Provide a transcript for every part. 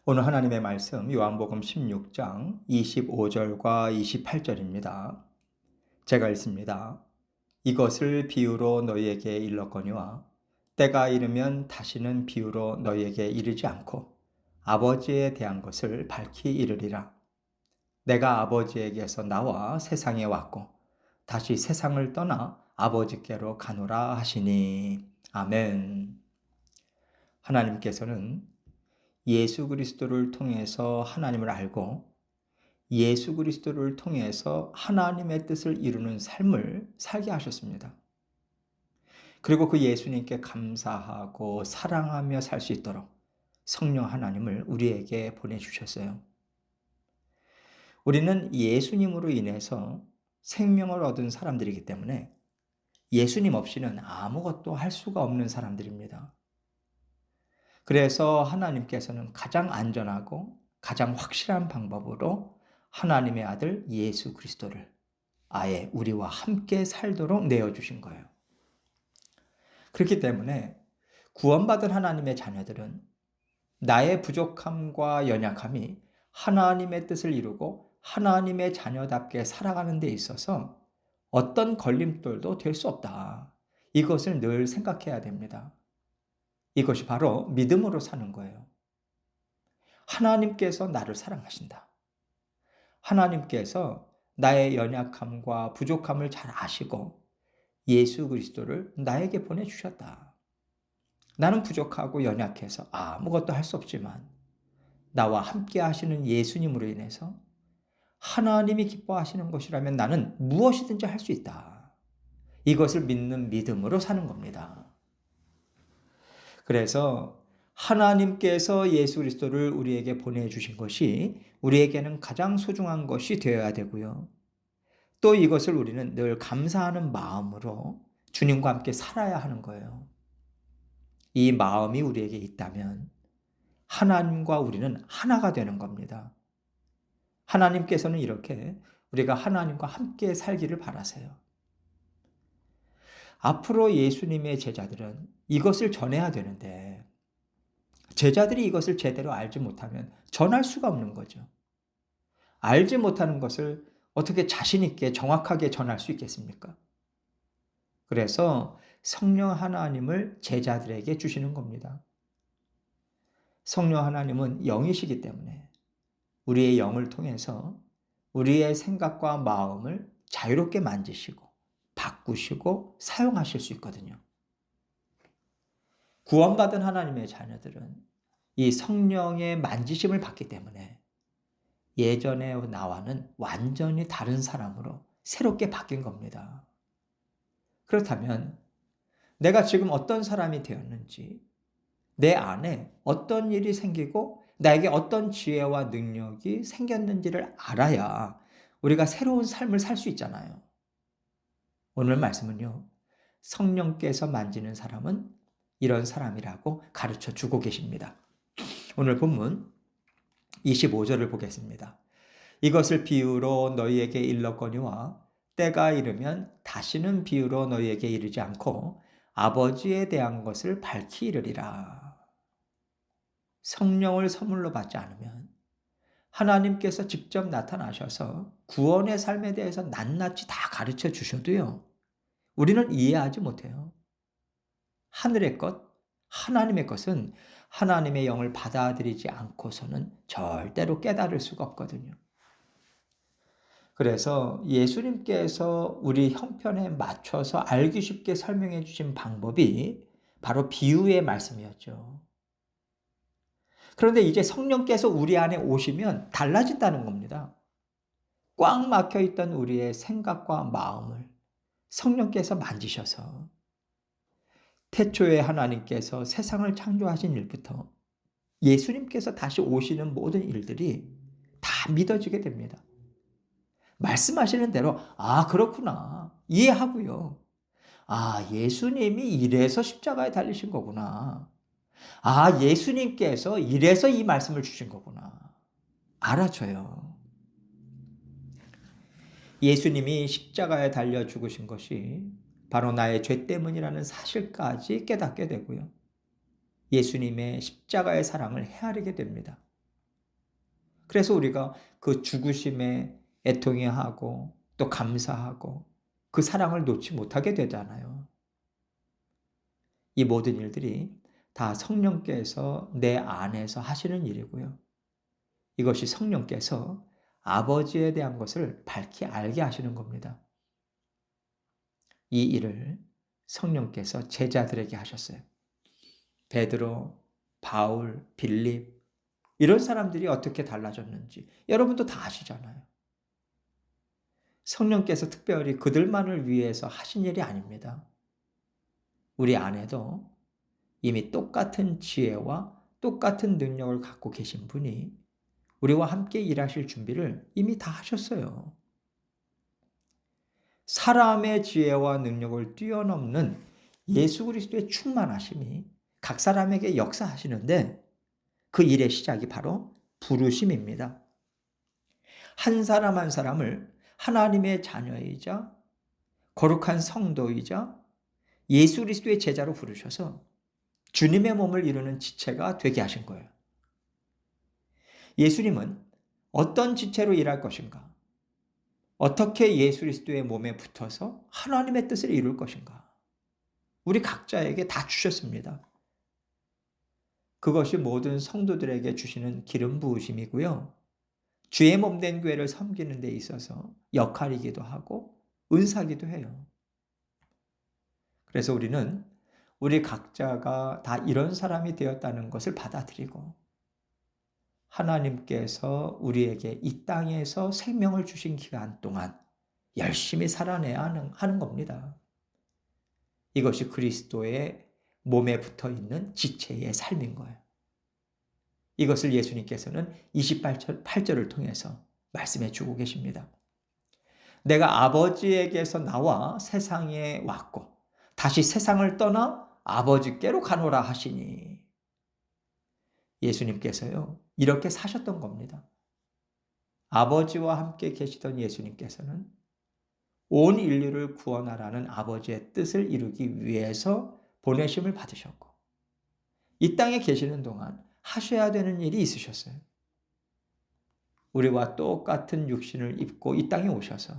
오늘 하나님의 말씀 요한복음 16장 25절과 28절입니다. 제가 읽습니다. 이것을 비유로 너희에게 일렀거니와 때가 이르면 다시는 비유로 너희에게 이르지 않고 아버지에 대한 것을 밝히 이르리라. 내가 아버지에게서 나와 세상에 왔고 다시 세상을 떠나 아버지께로 가노라 하시니. 아멘. 하나님께서는 예수 그리스도를 통해서 하나님을 알고 예수 그리스도를 통해서 하나님의 뜻을 이루는 삶을 살게 하셨습니다. 그리고 그 예수님께 감사하고 사랑하며 살 수 있도록 성령 하나님을 우리에게 보내주셨어요. 우리는 예수님으로 인해서 생명을 얻은 사람들이기 때문에 예수님 없이는 아무것도 할 수가 없는 사람들입니다. 그래서 하나님께서는 가장 안전하고 가장 확실한 방법으로 하나님의 아들 예수 그리스도를 아예 우리와 함께 살도록 내어주신 거예요. 그렇기 때문에 구원받은 하나님의 자녀들은 나의 부족함과 연약함이 하나님의 뜻을 이루고 하나님의 자녀답게 살아가는 데 있어서 어떤 걸림돌도 될 수 없다. 이것을 늘 생각해야 됩니다. 이것이 바로 믿음으로 사는 거예요. 하나님께서 나를 사랑하신다. 하나님께서 나의 연약함과 부족함을 잘 아시고 예수 그리스도를 나에게 보내주셨다. 나는 부족하고 연약해서 아무것도 할 수 없지만 나와 함께 하시는 예수님으로 인해서 하나님이 기뻐하시는 것이라면 나는 무엇이든지 할 수 있다. 이것을 믿는 믿음으로 사는 겁니다. 그래서 하나님께서 예수 그리스도를 우리에게 보내주신 것이 우리에게는 가장 소중한 것이 되어야 되고요. 또 이것을 우리는 늘 감사하는 마음으로 주님과 함께 살아야 하는 거예요. 이 마음이 우리에게 있다면 하나님과 우리는 하나가 되는 겁니다. 하나님께서는 이렇게 우리가 하나님과 함께 살기를 바라세요. 앞으로 예수님의 제자들은 이것을 전해야 되는데 제자들이 이것을 제대로 알지 못하면 전할 수가 없는 거죠. 알지 못하는 것을 어떻게 자신 있게 정확하게 전할 수 있겠습니까? 그래서 성령 하나님을 제자들에게 주시는 겁니다. 성령 하나님은 영이시기 때문에 우리의 영을 통해서 우리의 생각과 마음을 자유롭게 만지시고 바꾸시고 사용하실 수 있거든요. 구원받은 하나님의 자녀들은 이 성령의 만지심을 받기 때문에 예전의 나와는 완전히 다른 사람으로 새롭게 바뀐 겁니다. 그렇다면 내가 지금 어떤 사람이 되었는지, 내 안에 어떤 일이 생기고 나에게 어떤 지혜와 능력이 생겼는지를 알아야 우리가 새로운 삶을 살 수 있잖아요. 오늘 말씀은요, 성령께서 만지는 사람은 이런 사람이라고 가르쳐 주고 계십니다. 오늘 본문 25절을 보겠습니다. 이것을 비유로 너희에게 일렀거니와 때가 이르면 다시는 비유로 너희에게 이르지 않고 아버지에 대한 것을 밝히 이르리라. 성령을 선물로 받지 않으면 하나님께서 직접 나타나셔서 구원의 삶에 대해서 낱낱이 다 가르쳐 주셔도요, 우리는 이해하지 못해요. 하늘의 것, 하나님의 것은 하나님의 영을 받아들이지 않고서는 절대로 깨달을 수가 없거든요. 그래서 예수님께서 우리 형편에 맞춰서 알기 쉽게 설명해 주신 방법이 바로 비유의 말씀이었죠. 그런데 이제 성령께서 우리 안에 오시면 달라진다는 겁니다. 꽉 막혀 있던 우리의 생각과 마음을 성령께서 만지셔서 태초에 하나님께서 세상을 창조하신 일부터 예수님께서 다시 오시는 모든 일들이 다 믿어지게 됩니다. 말씀하시는 대로 그렇구나 이해하고요. 예수님이 이래서 십자가에 달리신 거구나. 예수님께서 이래서 이 말씀을 주신 거구나. 알아줘요. 예수님이 십자가에 달려 죽으신 것이 바로 나의 죄 때문이라는 사실까지 깨닫게 되고요. 예수님의 십자가의 사랑을 헤아리게 됩니다. 그래서 우리가 그 죽으심에 애통해하고 또 감사하고 그 사랑을 놓지 못하게 되잖아요. 이 모든 일들이 다 성령께서 내 안에서 하시는 일이고요. 이것이 성령께서 아버지에 대한 것을 밝히 알게 하시는 겁니다. 이 일을 성령께서 제자들에게 하셨어요. 베드로, 바울, 빌립 이런 사람들이 어떻게 달라졌는지 여러분도 다 아시잖아요. 성령께서 특별히 그들만을 위해서 하신 일이 아닙니다. 우리 안에도 이미 똑같은 지혜와 똑같은 능력을 갖고 계신 분이 우리와 함께 일하실 준비를 이미 다 하셨어요. 사람의 지혜와 능력을 뛰어넘는 예수 그리스도의 충만하심이 각 사람에게 역사하시는데 그 일의 시작이 바로 부르심입니다. 한 사람 한 사람을 하나님의 자녀이자 거룩한 성도이자 예수 그리스도의 제자로 부르셔서 주님의 몸을 이루는 지체가 되게 하신 거예요. 예수님은 어떤 지체로 일할 것인가? 어떻게 예수 그리스도의 몸에 붙어서 하나님의 뜻을 이룰 것인가? 우리 각자에게 다 주셨습니다. 그것이 모든 성도들에게 주시는 기름 부으심이고요. 주의 몸된 교회를 섬기는 데 있어서 역할이기도 하고 은사기도 해요. 그래서 우리는 우리 각자가 다 이런 사람이 되었다는 것을 받아들이고 하나님께서 우리에게 이 땅에서 생명을 주신 기간 동안 열심히 살아내야 하는 겁니다. 이것이 그리스도의 몸에 붙어 있는 지체의 삶인 거예요. 이것을 예수님께서는 28절을 통해서 말씀해 주고 계십니다. 내가 아버지에게서 나와 세상에 왔고 다시 세상을 떠나 아버지께로 가노라 하시니 예수님께서요 이렇게 사셨던 겁니다. 아버지와 함께 계시던 예수님께서는 온 인류를 구원하라는 아버지의 뜻을 이루기 위해서 보내심을 받으셨고 이 땅에 계시는 동안 하셔야 되는 일이 있으셨어요. 우리와 똑같은 육신을 입고 이 땅에 오셔서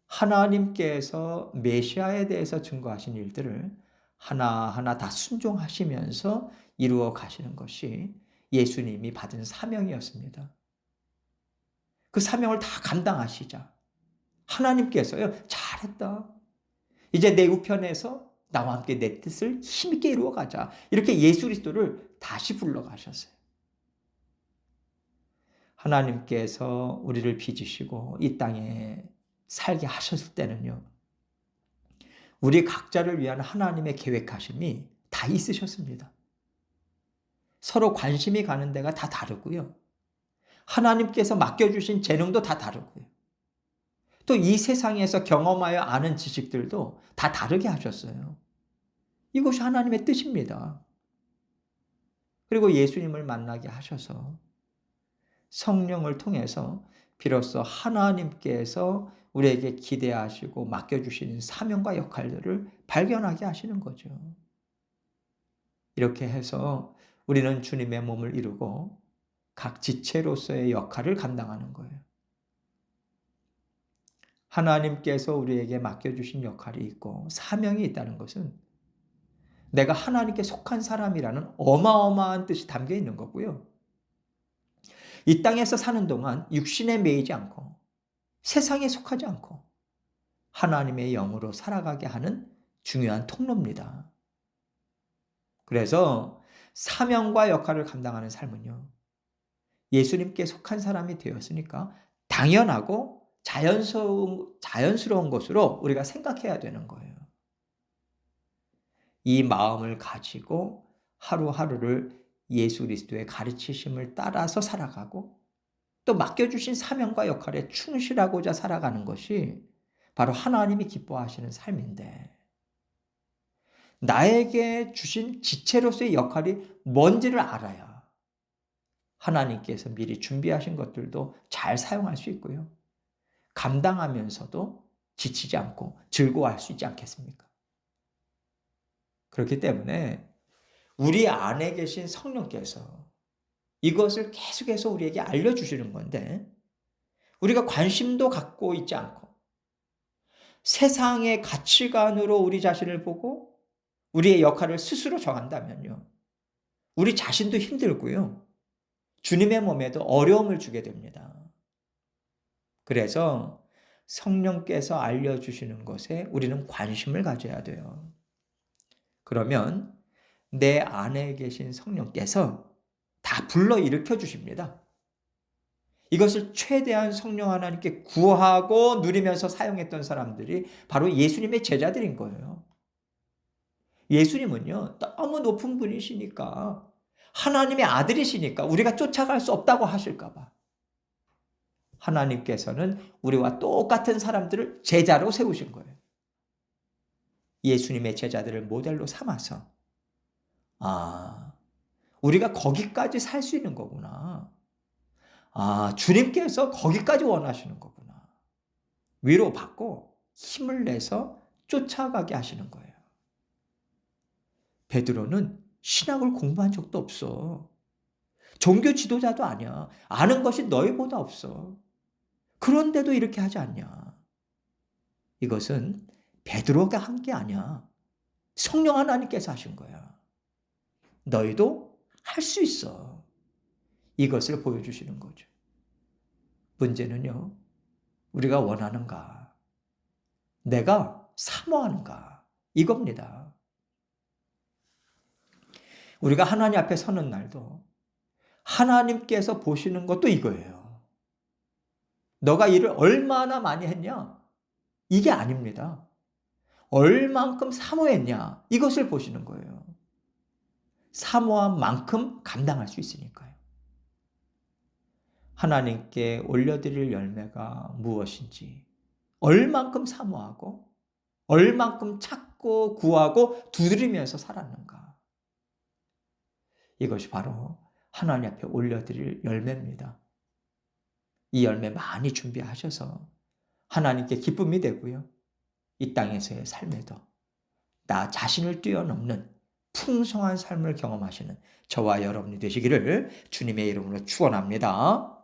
하나님께서 메시아에 대해서 증거하신 일들을 하나하나 다 순종하시면서 이루어 가시는 것이 예수님이 받은 사명이었습니다. 그 사명을 다 감당하시자 하나님께서요, 잘했다. 이제 내 우편에서 나와 함께 내 뜻을 힘있게 이루어 가자. 이렇게 예수 그리스도를 다시 불러가셨어요. 하나님께서 우리를 빚으시고 이 땅에 살게 하셨을 때는요. 우리 각자를 위한 하나님의 계획하심이 다 있으셨습니다. 서로 관심이 가는 데가 다 다르고요. 하나님께서 맡겨주신 재능도 다 다르고요. 또 이 세상에서 경험하여 아는 지식들도 다 다르게 하셨어요. 이것이 하나님의 뜻입니다. 그리고 예수님을 만나게 하셔서 성령을 통해서 비로소 하나님께서 우리에게 기대하시고 맡겨주시는 사명과 역할들을 발견하게 하시는 거죠. 이렇게 해서 우리는 주님의 몸을 이루고 각 지체로서의 역할을 감당하는 거예요. 하나님께서 우리에게 맡겨주신 역할이 있고 사명이 있다는 것은 내가 하나님께 속한 사람이라는 어마어마한 뜻이 담겨 있는 거고요. 이 땅에서 사는 동안 육신에 매이지 않고 세상에 속하지 않고 하나님의 영으로 살아가게 하는 중요한 통로입니다. 그래서 사명과 역할을 감당하는 삶은요. 예수님께 속한 사람이 되었으니까 당연하고 자연스러운 것으로 우리가 생각해야 되는 거예요. 이 마음을 가지고 하루하루를 예수 그리스도의 가르치심을 따라서 살아가고 또 맡겨주신 사명과 역할에 충실하고자 살아가는 것이 바로 하나님이 기뻐하시는 삶인데 나에게 주신 지체로서의 역할이 뭔지를 알아야 하나님께서 미리 준비하신 것들도 잘 사용할 수 있고요. 감당하면서도 지치지 않고 즐거워할 수 있지 않겠습니까? 그렇기 때문에 우리 안에 계신 성령께서 이것을 계속해서 우리에게 알려주시는 건데 우리가 관심도 갖고 있지 않고 세상의 가치관으로 우리 자신을 보고 우리의 역할을 스스로 정한다면요. 우리 자신도 힘들고요. 주님의 몸에도 어려움을 주게 됩니다. 그래서 성령께서 알려주시는 것에 우리는 관심을 가져야 돼요. 그러면 내 안에 계신 성령께서 다 불러일으켜 주십니다. 이것을 최대한 성령 하나님께 구하고 누리면서 사용했던 사람들이 바로 예수님의 제자들인 거예요. 예수님은요, 너무 높은 분이시니까, 하나님의 아들이시니까 우리가 쫓아갈 수 없다고 하실까 봐. 하나님께서는 우리와 똑같은 사람들을 제자로 세우신 거예요. 예수님의 제자들을 모델로 삼아서, 우리가 거기까지 살 수 있는 거구나. 주님께서 거기까지 원하시는 거구나. 위로받고 힘을 내서 쫓아가게 하시는 거예요. 베드로는 신학을 공부한 적도 없어. 종교 지도자도 아니야. 아는 것이 너희보다 없어. 그런데도 이렇게 하지 않냐. 이것은 베드로가 한 게 아니야. 성령 하나님께서 하신 거야. 너희도 할 수 있어. 이것을 보여주시는 거죠. 문제는요, 우리가 원하는가? 내가 사모하는가? 이겁니다. 우리가 하나님 앞에 서는 날도 하나님께서 보시는 것도 이거예요. 너가 일을 얼마나 많이 했냐? 이게 아닙니다. 얼만큼 사모했냐? 이것을 보시는 거예요. 사모한 만큼 감당할 수 있으니까요. 하나님께 올려드릴 열매가 무엇인지, 얼만큼 사모하고, 얼만큼 찾고 구하고 두드리면서 살았는가. 이것이 바로 하나님 앞에 올려드릴 열매입니다. 이 열매 많이 준비하셔서 하나님께 기쁨이 되고요. 이 땅에서의 삶에도 나 자신을 뛰어넘는 풍성한 삶을 경험하시는 저와 여러분이 되시기를 주님의 이름으로 축원합니다.